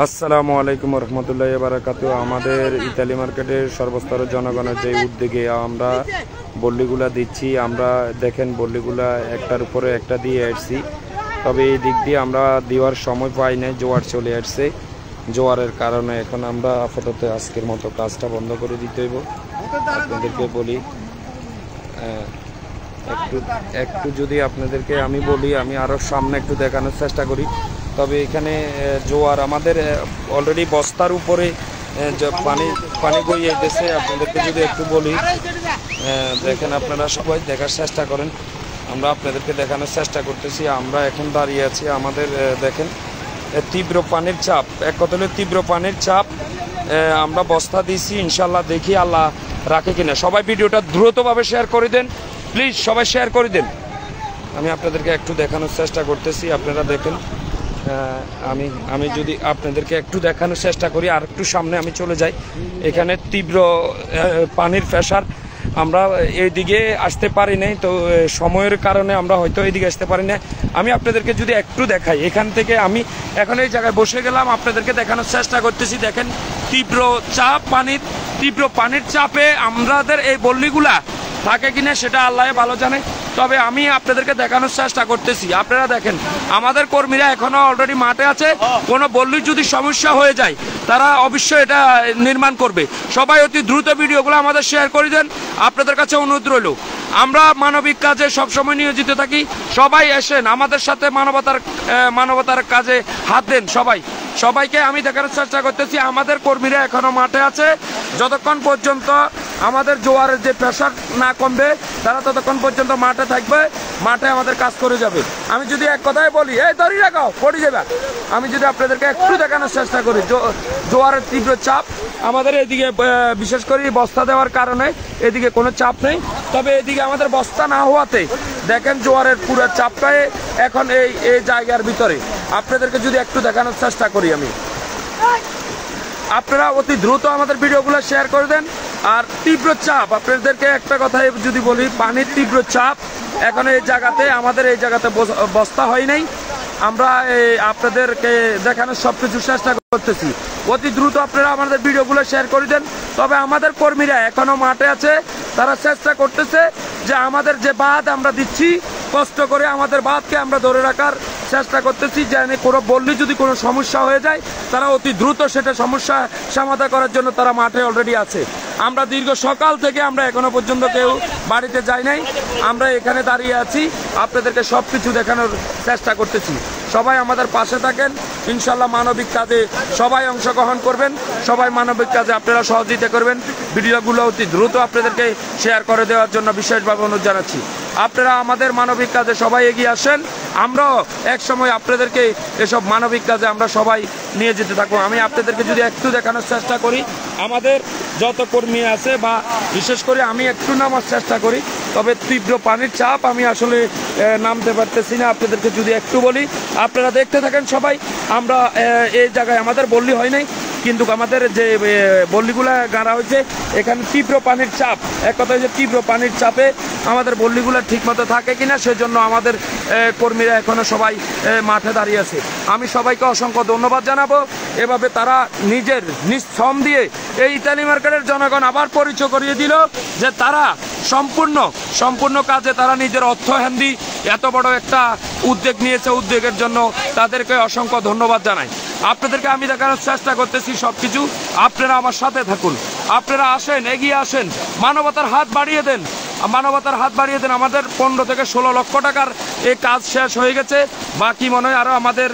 আসসালামু আলাইকুম রহমতুল্লাহি ওয়া বারাকাতুহু। আমাদের ইতালি মার্কেটের সর্বস্তরের জনগণের যে উদ্যোগে আমরা বল্লিগুলা দিচ্ছি, আমরা দেখেন বল্লিগুলা একটার উপরে একটা দিয়ে আসছি। তবে এই দিক দিয়ে আমরা দেওয়ার সময় পাই না, জোয়ার চলে আসছে। জোয়ারের কারণে এখন আমরা আপাতত আজকের মতো কাজটা বন্ধ করে দিতে হইব। আপনাদেরকে বলি একটু যদি আপনাদেরকে আমি বলি, আমি আরও সামনে একটু দেখানোর চেষ্টা করি। তবে এখানে জোয়ার আমাদের অলরেডি বস্তার উপরে পানি বইয়ে যেতেছে। আপনাদেরকে যদি একটু বলি, দেখেন আপনারা সবাই দেখার চেষ্টা করেন। আমরা আপনাদেরকে দেখানোর চেষ্টা করতেছি। আমরা এখন দাঁড়িয়ে আছি, আমাদের দেখেন তীব্র পানির চাপ, এক কথা হলো তীব্র পানির চাপ। আমরা বস্তা দিয়েছি, ইনশাল্লাহ দেখি আল্লাহ রাখে কিনা। সবাই ভিডিওটা দ্রুতভাবে শেয়ার করে দেন, প্লিজ সবাই শেয়ার করে দেন। আমি আপনাদেরকে একটু দেখানোর চেষ্টা করতেছি, আপনারা দেখেন। আমি যদি আপনাদেরকে একটু দেখানোর চেষ্টা করি, আর একটু সামনে আমি চলে যাই। এখানে তীব্র পানির প্রেসার, আমরা এইদিকে আসতে পারি নাই, তো সময়ের কারণে আমরা হয়তো এইদিকে আসতে পারি না। আমি আপনাদেরকে যদি একটু দেখাই, এখান থেকে আমি এখন এই জায়গায় বসে গেলাম, আপনাদেরকে দেখানোর চেষ্টা করতেছি। দেখেন তীব্র চাপ, তীব্র পানির চাপে আমাদের এই বল্লিগুলা থাকে কিনা সেটা আল্লাহ ভালো জানে। তবে আমি আপনাদেরকে দেখানোর চেষ্টা করতেছি। আপনারা দেখেন আমাদের কর্মীরা এখনো অলরেডি মাঠে আছে। কোনো বল্লির যদি সমস্যা হয়ে যায় তারা অবশ্যই এটা নির্মাণ করবে। সবাই অতি দ্রুত ভিডিওগুলো আমাদের শেয়ার করে দেন, আপনাদের কাছে অনুরোধ রইল। আমরা মানবিক কাজে সবসময় নিয়োজিত থাকি। সবাই এসেন আমাদের সাথে মানবতার কাজে হাত দেন। সবাইকে আমি দেখানোর চেষ্টা করতেছি। আমাদের কর্মীরা এখনো মাঠে আছে। যতক্ষণ পর্যন্ত আমাদের জোয়ারের যে প্রেসার না কমবে, তারা ততক্ষণ পর্যন্ত মাঠে থাকবে, মাঠে আমাদের কাজ করে যাবে। আমি যদি এক কথায় বলি, এই ধরি রাখাও পড়ে যাবে। আমি যদি আপনাদেরকে একটু দেখানোর চেষ্টা করি, জোয়ারের তীব্র চাপ আমাদের এদিকে, বিশেষ করে বস্তা দেওয়ার কারণে এদিকে কোনো চাপ নেই। তবে এদিকে আমাদের বস্তা না হওয়াতে দেখেন জোয়ারের পুরো চাপটাই এখন এই জায়গার ভিতরে। আপনাদেরকে যদি একটু দেখানোর চেষ্টা করি, আমি আপনারা অতি দ্রুত আমাদের ভিডিওগুলো শেয়ার করে দেন। আর তীব্র চাপ, আপনাদেরকে একটা কথাই যদি বলি, পানির তীব্র চাপ এখন এই জায়গাতে, আমাদের এই জায়গাতে বস্তা হয় নাই। আমরা আপনাদেরকে দেখানোর সবকিছু চেষ্টা করতেছি। অতি দ্রুত আপনারা আমাদের ভিডিওগুলো শেয়ার করে দেন। তবে আমাদের কর্মীরা এখনো মাঠে আছে, তারা চেষ্টা করতেছে যে আমাদের যে বাঁধ আমরা দিচ্ছি, কষ্ট করে আমাদের বাঁধকে আমরা ধরে রাখার চেষ্টা করতেছি। যেন কোনো বললে যদি কোনো সমস্যা হয়ে যায়, তারা অতি দ্রুত সেটা সমস্যা সমাধান করার জন্য তারা মাঠে অলরেডি আছে। আমরা দীর্ঘ সকাল থেকে আমরা এখনো পর্যন্ত কেউ বাড়িতে যাই নাই, আমরা এখানে দাঁড়িয়ে আছি, আপনাদেরকে সব কিছু দেখানোর চেষ্টা করতেছি। সবাই আমাদের পাশে থাকেন, ইনশাল্লাহ মানবিক কাজে সবাই অংশগ্রহণ করবেন, সবাই মানবিক কাজে আপনারা সহযোগিতা করবেন। ভিডিওগুলো অতি দ্রুত আপনাদেরকে শেয়ার করে দেওয়ার জন্য বিশেষভাবে অনুরোধ জানাচ্ছি। আপনারা আমাদের মানবিক কাজে সবাই এগিয়ে আসেন, আমরাও এক সময় আপনাদেরকে এসব মানবিক কাজে আমরা সবাই নিয়ে যেতে থাকবো। আমি আপনাদেরকে যদি একটু দেখানোর চেষ্টা করি, আমাদের যত কর্মী আছে, বা বিশেষ করে আমি একটু নামার চেষ্টা করি, তবে তীব্র পানির চাপ আমি আসলে নামতে পারতেছি না। আপনাদেরকে যদি একটু বলি, আপনারা দেখতে থাকেন সবাই। আমরা এই জায়গায় আমাদের বল্লি হয় নাই, কিন্তু আমাদের যে বল্লিগুলা গাড়া হয়েছে, এখানে তীব্র পানির চাপ, এক কথা হচ্ছে তীব্র পানির চাপে আমাদের বল্লিগুলা ঠিকমতো থাকে কিনা, সেজন্য আমাদের কর্মীরা এখনো সবাই মাঠে দাঁড়িয়ে আছে। আমি সবাইকে অসংখ্য ধন্যবাদ জানাবো। এভাবে তারা নিজের শ্রম দিয়ে এই ইতালি মার্কেটের জনগণ আবার পরিচয় করিয়ে দিল যে তারা সম্পূর্ণ কাজে তারা নিজের অর্থ হ্যান্দি এত বড় একটা উদ্যোগ নিয়েছে। উদ্যোগের জন্য তাদেরকে অসংখ্য ধন্যবাদ জানাই। আপনাদেরকে আমি দেখানোর চেষ্টা করতেছি সবকিছু। আপনারা আমার সাথে থাকুন, আপনারা আসেন, এগিয়ে আসেন, মানবতার হাত বাড়িয়ে দেন, আমাদের 15 থেকে 16 লক্ষ টাকার এই কাজ শেষ হয়ে গেছে। বাকি মনে হয় আরো আমাদের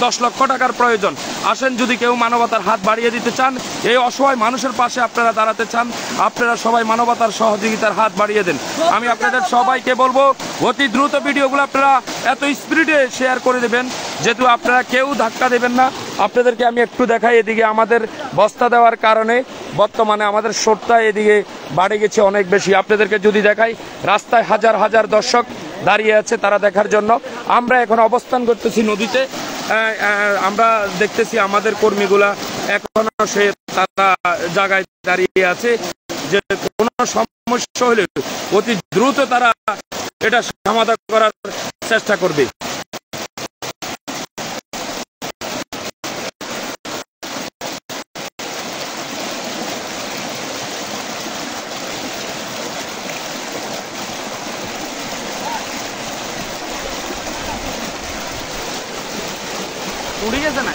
10 লক্ষ টাকার প্রয়োজন। আসেন, যদি কেউ মানবতার হাত বাড়িয়ে দিতে চান, এই অসহায় মানুষের পাশে আপনারা দাঁড়াতে চান, আপনারা সবাই মানবতার সহযোগিতার হাত বাড়িয়ে দেন। আমি আপনাদের সবাইকে বলবো, অতি দ্রুত ভিডিওগুলো আপনারা এত স্পিডে শেয়ার করে দেবেন, যেহেতু আপনারা কেউ ধাক্কা দেবেন না। আপনাদেরকে আমি একটু দেখাই, এদিকে আমাদের বস্তা দেওয়ার কারণে বর্তমানে আমাদের শোরটা এদিকে বাড়ে গেছে অনেক বেশি। আপনাদেরকে যদি দেখাই, রাস্তায় হাজার হাজার দর্শক দাঁড়িয়ে আছে তারা দেখার জন্য। আমরা এখন অবস্থান করতেছি নদীতে, আমরা দেখতেছি আমাদের কর্মীগুলা এখনো তারা জায়গায় দাঁড়িয়ে আছে, যে কোনো সমস্যা হলে অতি দ্রুত তারা এটা সমাধান করার চেষ্টা করবে। উঠে গেছে না